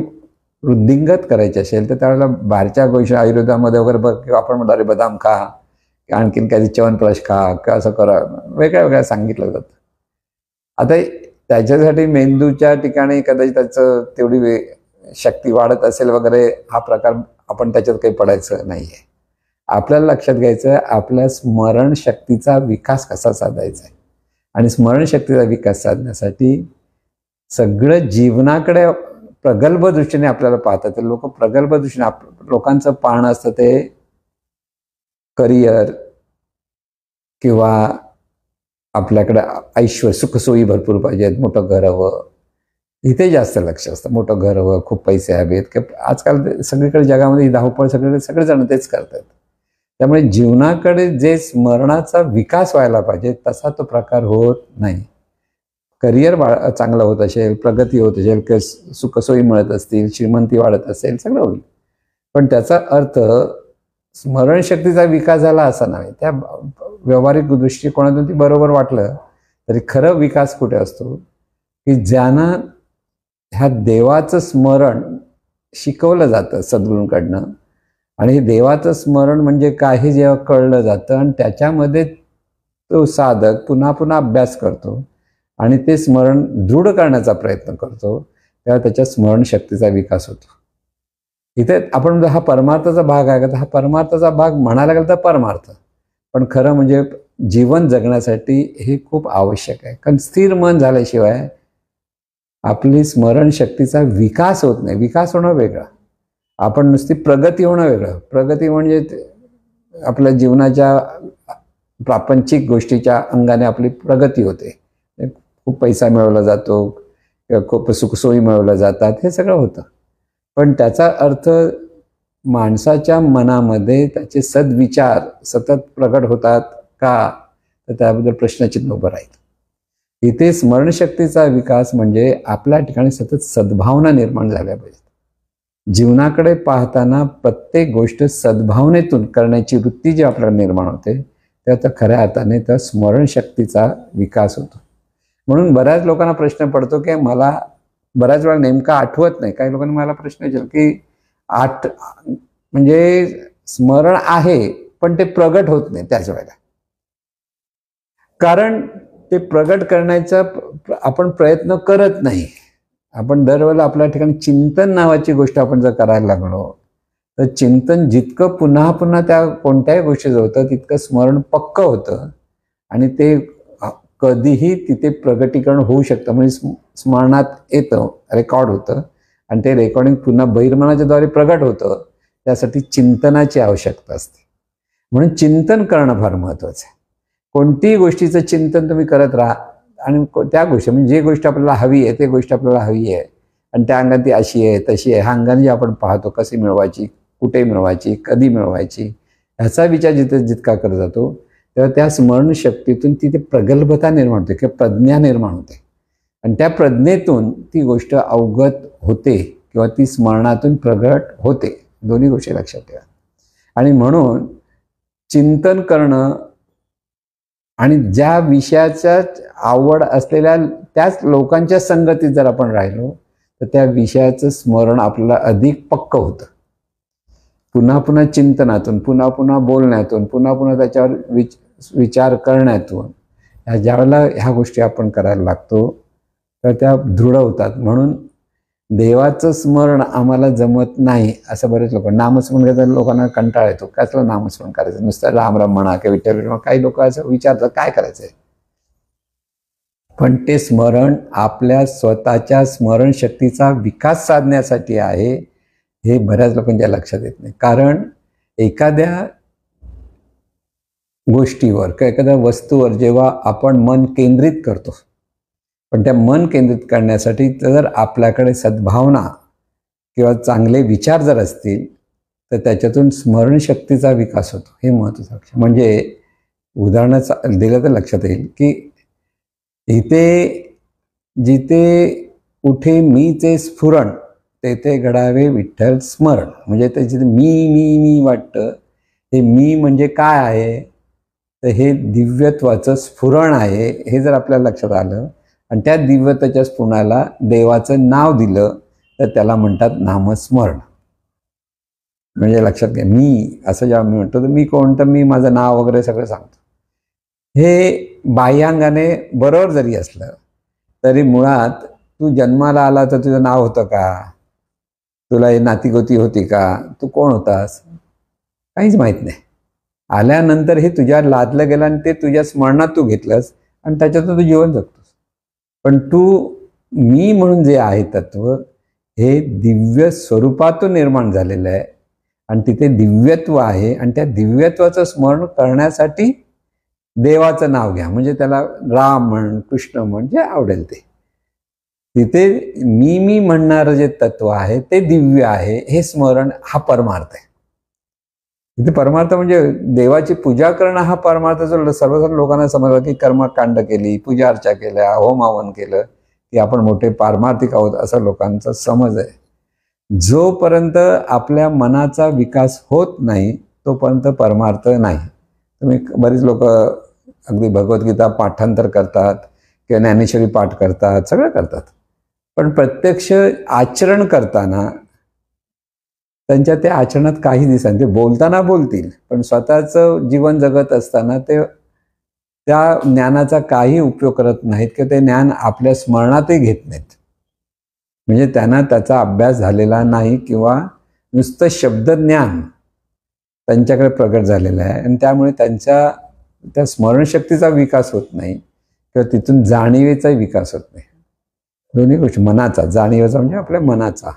वृद्धिंगत करायची असेल तर त्यावेळेला बाहेरच्या गोष्टी आयुर्वेदामध्ये वगैरे बघ किंवा आपण म्हणतो अरे बदाम खा, आणखीन काही च्यवनप्राश खा किंवा असं करा, वेगळ्या वेगळ्या सांगितलं जातं. आता त्याच्यासाठी मेंदूच्या ठिकाणी कदाचित त्याचं तेवढी शक्ती वाढत असेल वगैरे हा प्रकार आपण त्याच्यात काही पडायचं नाही आहे. आपल्याला लक्षात घ्यायचं आपल्या स्मरणशक्तीचा विकास कसा साधायचा आहे. आणि स्मरणशक्तीचा विकास साधण्यासाठी सगळं जीवनाकडे प्रगल्भ दृष्टीने आपल्याला पाहतात. तर लोक प्रगल्भ दृष्टीने लोकांचं पाहणं असतं ते करिअर किंवा आपल्याकडे ऐश्वर सुखसोयी भरपूर पाहिजेत, मोठं घर हवं, इथे जास्त लक्ष असतं. मोठं घर हवं, खूप पैसे हवेत, की आजकाल सगळीकडे जगामध्ये धावपळ सगळेजण तेच करतात. त्यामुळे जीवनाकडे जे स्मरणाचा विकास व्हायला पाहिजे तसा तो प्रकार होत नाही. करिअर चांगलं होत असेल, प्रगती होत असेल, किंवा सुखसोयी मिळत असतील, श्रीमंती वाढत असेल, सगळं होईल, पण त्याचा अर्थ स्मरणशक्तीचा विकास झाला असा नाही. त्या व्यावहारिक दृष्टिकोनातून ती बरोबर वाटलं तरी खरं विकास कुठे असतो की ज्यांना ह्या देवाचं स्मरण शिकवलं जातं सद्गुरूंकडनं, आणि हे देवाचं स्मरण म्हणजे काय हे जेव्हा कळलं जातं आणि त्याच्यामध्ये तो साधक पुन्हा पुन्हा अभ्यास करतो आणि ते स्मरण दृढ करण्याचा प्रयत्न करतो, तेव्हा त्याच्या स्मरणशक्तीचा विकास होतो. इथे आपण हा परमार्थाचा भाग आहे का, तर हा परमार्थाचा भाग म्हणायला गेला तर परमार्थ, पण खरं म्हणजे जीवन जगण्यासाठी हे खूप आवश्यक आहे. कारण स्थिर मन झाल्याशिवाय आपली स्मरणशक्तीचा विकास होत नाही. विकास होणं वेगळं, आपण नुसती प्रगती होणं वेगळं. प्रगती म्हणजे आपल्या जीवनाच्या प्रापंचिक गोष्टीच्या अंगाने आपली प्रगती होते, खूप पैसा मिळवला जातो किंवा खूप सुखसोयी मिळवल्या जातात, हे सगळं होतं. पण त्याचा अर्थ माणसाच्या मनामध्ये त्याचे सद्विचार सतत प्रगट होतात का, तर त्याबद्दल प्रश्नचिन्ह उभं राहील. इथे स्मरणशक्तीचा विकास म्हणजे आपल्या ठिकाणी सतत सद्भावना निर्माण झाल्या पाहिजेत. जीवनाकडे पाहताना प्रत्येक गोष्ट सद्भावनेतून करण्याची वृत्ती जी आपल्याला निर्माण होते, त्या खऱ्या अर्थाने त्या स्मरणशक्तीचा विकास होतो. म्हणून बऱ्याच लोकांना प्रश्न पडतो की मला बऱ्याच वेळा नेमका आठवत नाही. काही लोकांनी मला प्रश्न विचारला की म्हणजे स्मरण आहे पण ते प्रगट होत नाही त्याच वेळेला. कारण ते प्रगट करण्याचा आपण प्रयत्न करत नाही. आपण दरवेळेला आपल्या ठिकाणी चिंतन नावाची गोष्ट आपण जर करायला लागलो, तर चिंतन जितकं पुन्हा पुन्हा त्या कोणत्याही गोष्टीचं होतं तितकं स्मरण पक्क होतं आणि ते कधीही तिथे प्रगटीकरण होऊ शकतं. म्हणजे स्मरणात येतं, रेकॉर्ड होतं आणि ते रेकॉर्डिंग पुन्हा बहिर्मनाच्या द्वारे प्रगट होतं. त्यासाठी चिंतनाची आवश्यकता असते. म्हणून चिंतन करणं फार महत्त्वाचं आहे. कोणतीही गोष्टीचं चिंतन तुम्ही करत राहा आणि त्या गोष्टी म्हणजे जी गोष्ट आपल्याला हवी आहे ते गोष्ट आपल्याला हवी आहे आणि त्या अंगाने ती अशी आहे तशी आहे, ह्या अंगाने जी आपण पाहतो कशी मिळवायची, कुठे मिळवायची, कधी मिळवायची, ह्याचा विचार जितका करत जातो तेव्हा त्या स्मरणशक्तीतून तिथे प्रगल्भता निर्माण होते किंवा प्रज्ञा निर्माण होते आणि त्या प्रज्ञेतून ती गोष्ट अवगत होते किंवा ती स्मरणातून प्रगट होते. दोन्ही गोष्टी लक्षात ठेवा. आणि म्हणून चिंतन करणं आणि ज्या विषयाच्या आवड असलेल्या त्याच लोकांच्या संगतीत जर आपण राहिलो तर त्या विषयाचं स्मरण आपल्याला अधिक पक्क होतं. पुन्हा पुन्हा चिंतनातून, पुन्हा पुन्हा बोलण्यातून, पुन्हा पुन्हा त्याच्यावर विचार करण्यातून ज्यावेळेला ह्या गोष्टी आपण करायला लागतो तर त्या दृढ होतात. म्हणून देवाचं स्मरण आम्हाला जमत नाही असं बरेच लोक नामस्मरण करतात. लोकांना कंटाळा येतो, कसलं नामस्मरण करायचं, नुसतं राम राम म्हणा किंवा विठ्ठल म्हणा. काही लोक असं विचारतात काय करायचंय, पण ते स्मरण आपल्या स्वतःच्या स्मरणशक्तीचा विकास साधण्यासाठी आहे, हे बऱ्याच लोकांच्या लक्षात येत नाही. कारण एखाद्या गोष्टीवर किंवा एखाद्या वस्तूवर जेव्हा आपण मन केंद्रित करतो, पण त्या मन केंद्रित करण्यासाठी जर आपल्याकडे सद्भावना किंवा चांगले विचार जर असतील तर त्याच्यातून स्मरणशक्तीचा विकास होतो. हे महत्त्वाचं. म्हणजे उदाहरण दिलं तर लक्षात येईल की इथे जिथे कुठे मीचे स्फुरण तेथे घडावे विठ्ठल स्मरण. म्हणजे त्याचे मी मी मी वाटतं, हे मी म्हणजे काय आहे, तर हे दिव्यत्वाचं स्फुरण आहे. हे जर आपल्याला लक्षात आलं आणि त्या दिव्यतेच्या स्फुरणाला देवाचं नाव दिलं तर त्याला म्हणतात नामस्मरण. म्हणजे लक्षात घ्या, मी असं जेव्हा मी म्हणतो तर मी कोण, तर मी माझं नाव वगैरे सगळं सांगतो. हे बाह्यांगाने बरोबर जरी असलं तरी मुळात तू जन्माला आला तर तुझं नाव होतं का, तुला हे नातीगोती होती का, तू कोण होतास, काहीच माहीत नाही. आल्यानंतर हे तुझ्या लादलं गेलं आणि ते तुझ्या स्मरणात तू घेतलंस आणि त्याच्यातून तू जीवन जगतोस. पण तू मी म्हणून जे आहे तत्व हे दिव्य स्वरूपातून निर्माण झालेलं आहे आणि तिथे दिव्यत्व आहे आणि त्या दिव्यत्वाचं स्मरण करण्यासाठी देवाचं नाव घ्या. म्हणजे त्याला राम म्हण, कृष्ण म्हण, जे आवडेल ते. तिथे मी म्हणणारं जे तत्व आहे ते दिव्य आहे. हे स्मरण हा परमार्थ आहे. तिथे परमार्थ म्हणजे देवाची पूजा करणं हा परमार्थ जो सर्वसाधारण लोकांना समजला की कर्मकांड केली, पूजा अर्चा केल्या, होम हवन केलं की आपण मोठे पारमार्थिक आहोत असा लोकांचा समज आहे. जोपर्यंत आपल्या मनाचा विकास होत नाही तोपर्यंत परमार्थ नाही. तुम्ही बरीच लोक अगदी भगवद्गीता पाठांतर करतात किंवा ज्ञानेश्वरी पाठ करतात, सगळं करतात, पण प्रत्यक्ष आचरण करताना त्यांच्या त्या आचरणात काही दिसत, ते बोलताना बोलतील पण स्वतःचं जीवन जगत असताना ते त्या ज्ञानाचा काही उपयोग करत नाहीत किंवा ते ज्ञान आपल्या स्मरणातही घेत नाहीत. म्हणजे त्यांना त्याचा अभ्यास झालेला नाही किंवा नुसतं शब्दज्ञान त्यांच्याकडे प्रगट झालेलं आहे आणि त्यामुळे त्यांच्या त्या स्मरणशक्तीचा विकास होत नाही किंवा तिथून जाणीवेचाही विकास होत नाही. दोन्ही गोष्टी, मनाचा, जाणीवेचा म्हणजे आपल्या मनाचा.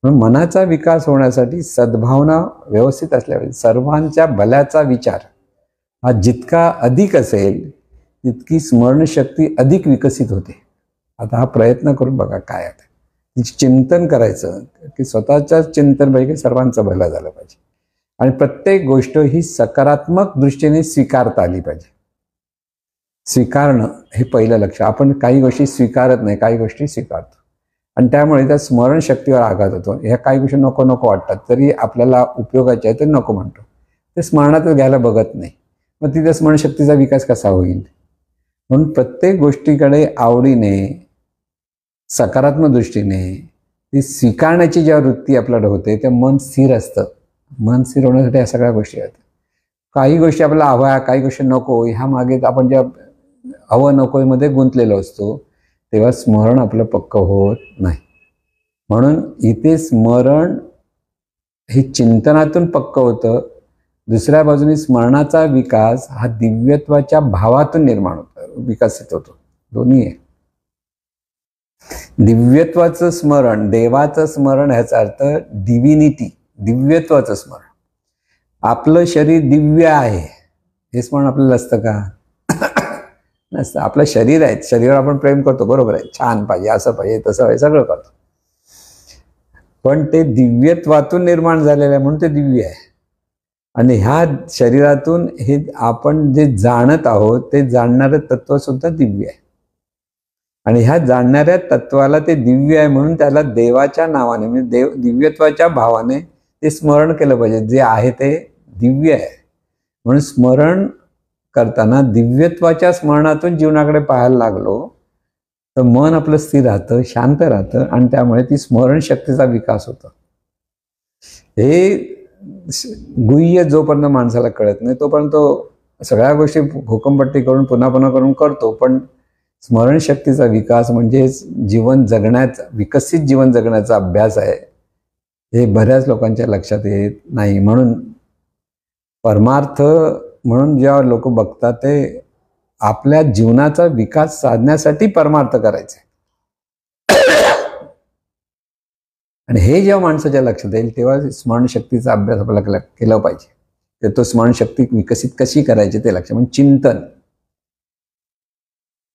म्हणून मनाचा विकास होण्यासाठी सद्भावना व्यवस्थित असल्या पाहिजे. सर्वांच्या भल्याचा विचार हा जितका अधिक असेल तितकी स्मरणशक्ती अधिक विकसित होते. आता हा प्रयत्न करून बघा काय आहे. चिंतन करायचं की स्वतःच्या चिंतन पाहिजे, सर्वांचं भलं झालं पाहिजे आणि प्रत्येक गोष्ट ही सकारात्मक दृष्टीने स्वीकारता आली पाहिजे. स्वीकारणं हे पहिलं लक्ष. आपण काही गोष्टी स्वीकारत नाही, काही गोष्टी स्वीकारतो आणि त्यामुळे त्या स्मरणशक्तीवर आघात होतो. ह्या काही गोष्टी नको नको वाटतात तरी आपल्याला उपयोगाच्या आहे तरी नको म्हणतो, ते स्मरणातच घ्यायला बघत नाही. मग तिथे स्मरणशक्तीचा विकास कसा होईल? म्हणून प्रत्येक गोष्टीकडे आवडीने, सकारात्मक दृष्टीने ती स्वीकारण्याची ज्या वृत्ती आपल्याकडे होते ते मन स्थिर असतं. मन स्थिर होण्यासाठी या सगळ्या गोष्टी आहेत. काही गोष्टी आपल्याला हव्या, काही गोष्टी नको, ह्या मागे आपण ज्या हवं नकोमध्ये गुंतलेलो असतो तेव्हा स्मरण आपलं पक्क होत नाही. म्हणून इथे स्मरण हे चिंतनातून पक्क होतं. दुसऱ्या बाजूने स्मरणाचा विकास हा दिव्यत्वाच्या भावातून निर्माण होतो, विकसित होतो. दोन्ही आहे. दिव्यत्वाचं स्मरण, देवाचं स्मरण, ह्याचा अर्थ डिव्हिनिटी, दिव्यत्वाचं स्मरण. आपलं शरीर दिव्य आहे हे स्मरण आपल्याला असतं का? नसतं. आपलं शरीर आहे, शरीरावर आपण प्रेम करतो, बरोबर आहे, छान पाहिजे, असं पाहिजे, तसं पाहिजे, सगळं करतो, पण ते दिव्यत्वातून निर्माण झालेलं आहे म्हणून ते दिव्य आहे. आणि ह्या शरीरातून हे आपण जे जाणत आहोत ते जाणणारं तत्व सुद्धा दिव्य आहे आणि ह्या जाणणाऱ्या तत्वाला ते दिव्य आहे म्हणून त्याला देवाच्या नावाने, म्हणजे दिव्यत्वाच्या भावाने ते स्मरण केलं पाहिजे. जे आहे ते दिव्य आहे म्हणून स्मरण करताना दिव्यत्वाच्या स्मरणातून जीवनाकडे पाहायला लागलो तर मन आपलं स्थिर राहतं, शांत राहतं आणि त्यामुळे ती स्मरणशक्तीचा विकास होतो. हे गुह्य जोपर्यंत माणसाला कळत नाही तोपर्यंत तो सगळ्या गोष्टी भूकंपट्टी करून पुन्हा पुन्हा करून करतो, पण स्मरणशक्तीचा विकास म्हणजे जीवन जगण्याचा, विकसित जीवन जगण्याचा अभ्यास आहे, हे बऱ्याच लोकांच्या लक्षात येत नाही. म्हणून परमार्थ म्हणून जेव्हा लोक बघतात ते आपल्या जीवनाचा विकास साधण्यासाठी परमार्थ करायचे आणि हे जेव्हा माणसाच्या लक्षात येईल तेव्हा स्मरणशक्तीचा अभ्यास आपल्याला केला पाहिजे. तर तो स्मरणशक्ती विकसित कशी करायची ते लक्ष, म्हणजे चिंतन,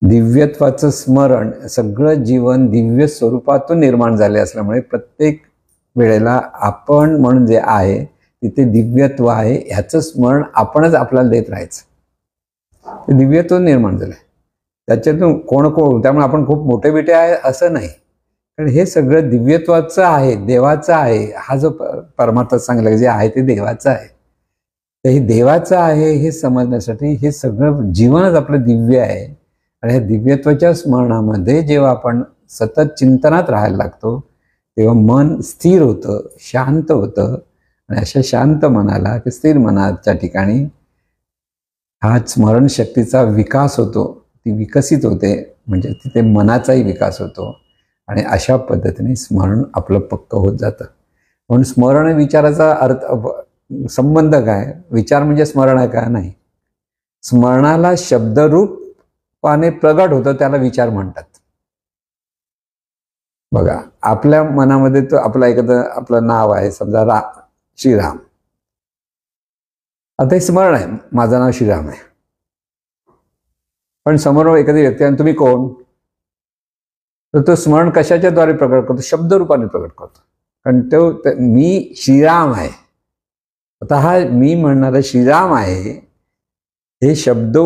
दिव्यत्वाचं स्मरण. सगळं जीवन दिव्य स्वरूपातून निर्माण झाले असल्यामुळे प्रत्येक वेळेला आपण म्हणून जे आहे तिथे दिव्यत्व आहे ह्याचं स्मरण आपणच आपल्याला देत राहायचं. ते दिव्यत्व निर्माण झालंय त्याच्यातून कोण, त्यामुळे आपण खूप मोठे बिटे आहे असं नाही, कारण हे सगळं दिव्यत्वाचं आहे, देवाचं आहे. हा जो परमार्थ सांगितलं जे आहे ते देवाचं आहे, तर हे देवाचं आहे हे समजण्यासाठी हे सगळं जीवनच आपलं दिव्य आहे. आणि ह्या दिव्यत्वाच्या स्मरणामध्ये जेव्हा आपण सतत चिंतनात राहायला लागतो तेव्हा मन स्थिर होतं, शांत होतं आणि अशा शांत मनाला, स्थिर मनाच्या ठिकाणी हा स्मरणशक्तीचा विकास होतो, ती विकसित होते, म्हणजे तिथे मनाचाही विकास होतो आणि अशा पद्धतीने स्मरण आपलं पक्क होत जातं. म्हणून स्मरण विचाराचा अर्थ संबंध काय? विचार म्हणजे स्मरण आहे का? नाही. स्मरणाला शब्दरूपाने प्रगट होतं त्याला विचार म्हणतात. बघा, आपल्या मनामध्ये तो आपला एखादं आपलं नाव आहे, समजा श्रीराम. आता हे स्मरण आहे, माझं नाव श्रीराम आहे, पण समोर एखादी व्यक्ती आहे, तुम्ही कोण? तर तो स्मरण कशाच्या द्वारे प्रकट करतो? शब्दरूपाने प्रकट करतो. कारण तो मी श्रीराम आहे. आता हा मी म्हणणारा श्रीराम आहे हे शब्द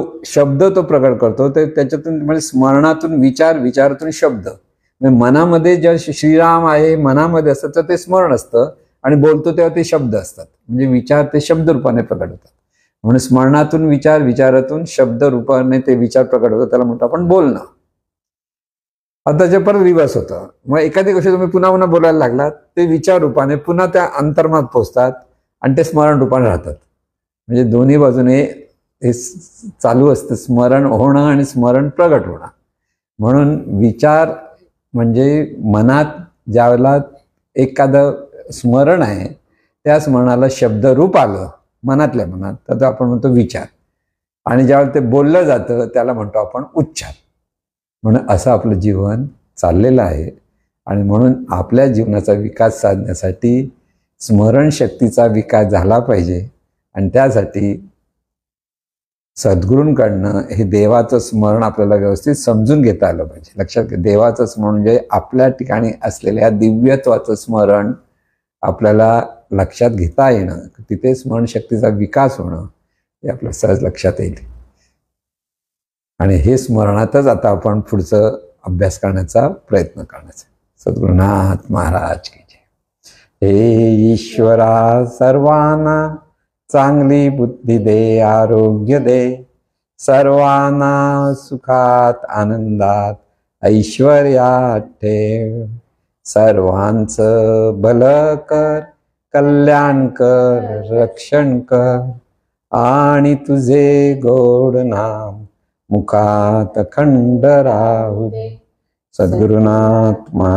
तो प्रकट करतो. तर त्याच्यातून म्हणजे स्मरणातून विचार, विचारातून शब्द, म्हणजे मनामध्ये ज्या श्रीराम आहे मनामध्ये असतं तर ते स्मरण असतं आणि बोलतो तेव्हा ते शब्द असतात, म्हणजे विचार ते शब्द रूपाने प्रकट होतात. म्हणून स्मरणातून विचार, विचारातून शब्द रूपाने ते विचार प्रकट होतात, त्याला म्हणतो आपण बोलणं. आता त्याच्या परत रिवर्स होतं. मग एखादी गोष्ट तुम्ही पुन्हा पुन्हा बोलायला लागलात ते विचार रूपाने पुन्हा त्या अंतर्मनात पोचतात आणि ते स्मरण रूपाने राहतात. म्हणजे दोन्ही बाजूने हे चालू असतं, स्मरण होणं आणि स्मरण प्रगट होणं. म्हणून विचार म्हणजे मनात ज्यावेळेला एखादं स्मरण आहे त्या स्मरणाला शब्दरूप आलं मनातल्या मनात तर आपण म्हणतो विचार, आणि ज्यावेळेला ते बोललं जातं त्याला म्हणतो आपण उच्चार. म्हणून असं आपलं जीवन चाललेलं आहे. आणि म्हणून आपल्या जीवनाचा विकास साधण्यासाठी स्मरणशक्तीचा विकास झाला पाहिजे. आणि त्यासाठी सद्गुरूंकडनं हे देवाचं स्मरण आपल्याला व्यवस्थित समजून घेता आलं पाहिजे. लक्षात घ्या, देवाचं स्मरण म्हणजे आपल्या ठिकाणी असलेल्या दिव्यत्वाचं स्मरण आपल्याला लक्षात घेता येणं, तिथे स्मरणशक्तीचा विकास होणं हे आपल्या सहज लक्षात येईल. आणि हे स्मरणातच आता आपण पुढचं अभ्यास करण्याचा प्रयत्न करण्याचा. सद्गुरुनाथ महाराज की जय. हे ईश्वरा सर्वांना चांगली बुद्धी दे, आरोग्य दे, सर्वांना सुखात आनंदात ऐश्वर्यात ठेव. सर्वांचं भलं कर, कल्याण कर, रक्षण कर, आणि तुझे गोड नाम मुखात अखंड राहू दे. सद्गुरुनाथ महाराज.